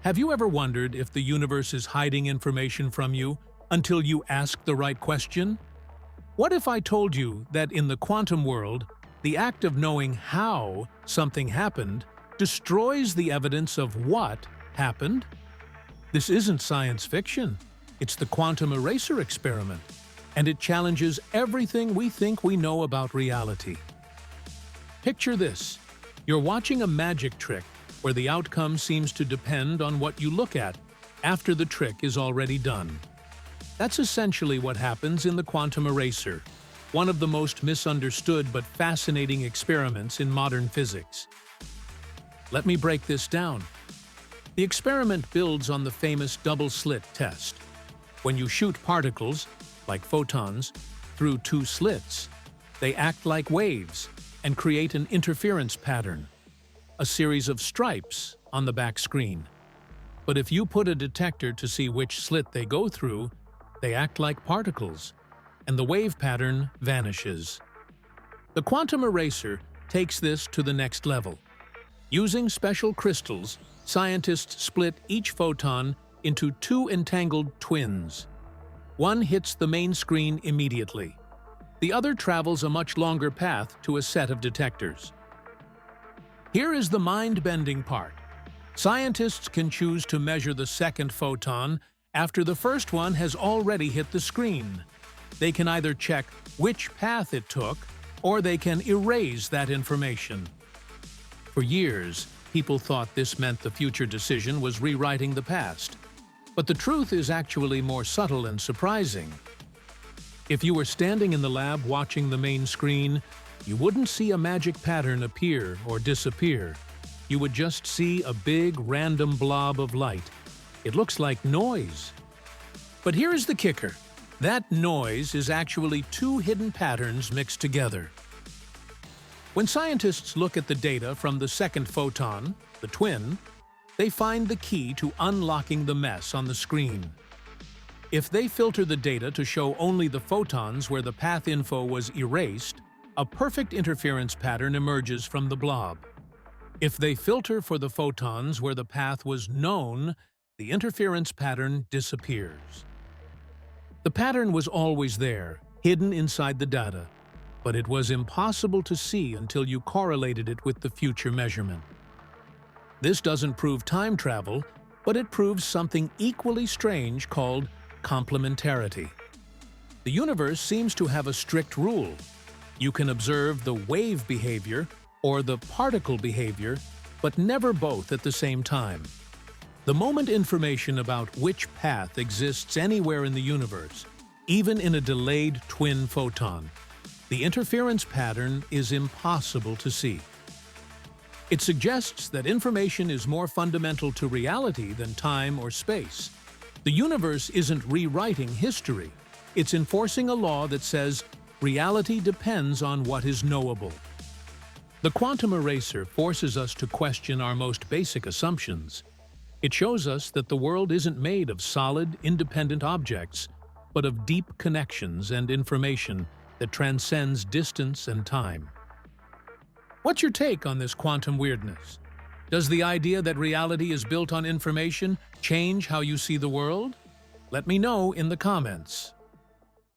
Have you ever wondered if the universe is hiding information from you until you ask the right question? What if I told you that in the quantum world, the act of knowing how something happened destroys the evidence of what happened? This isn't science fiction. It's the quantum eraser experiment, and it challenges everything we think we know about reality. Picture this. You're watching a magic trick where the outcome seems to depend on what you look at after the trick is already done. That's essentially what happens in the quantum eraser, one of the most misunderstood but fascinating experiments in modern physics. Let me break this down. The experiment builds on the famous double-slit test. When you shoot particles, like photons, through two slits, they act like waves and create an interference pattern, a series of stripes on the back screen. But if you put a detector to see which slit they go through, they act like particles, and the wave pattern vanishes. The quantum eraser takes this to the next level. Using special crystals, scientists split each photon into two entangled twins. One hits the main screen immediately. The other travels a much longer path to a set of detectors. Here is the mind-bending part. Scientists can choose to measure the second photon after the first one has already hit the screen. They can either check which path it took, or they can erase that information. For years, people thought this meant the future decision was rewriting the past. But the truth is actually more subtle and surprising. If you were standing in the lab watching the main screen, you wouldn't see a magic pattern appear or disappear. You would just see a big, random blob of light. It looks like noise. But here's the kicker. That noise is actually two hidden patterns mixed together. When scientists look at the data from the second photon, the twin, they find the key to unlocking the mess on the screen. If they filter the data to show only the photons where the path info was erased, a perfect interference pattern emerges from the blob. If they filter for the photons where the path was known, the interference pattern disappears. The pattern was always there, hidden inside the data, but it was impossible to see until you correlated it with the future measurement. This doesn't prove time travel, but it proves something equally strange called complementarity. The universe seems to have a strict rule. You can observe the wave behavior or the particle behavior, but never both at the same time. The moment information about which path exists anywhere in the universe, even in a delayed twin photon, the interference pattern is impossible to see. It suggests that information is more fundamental to reality than time or space. The universe isn't rewriting history. It's enforcing a law that says reality depends on what is knowable. The quantum eraser forces us to question our most basic assumptions. It shows us that the world isn't made of solid, independent objects, but of deep connections and information that transcends distance and time. What's your take on this quantum weirdness? Does the idea that reality is built on information change how you see the world? Let me know in the comments.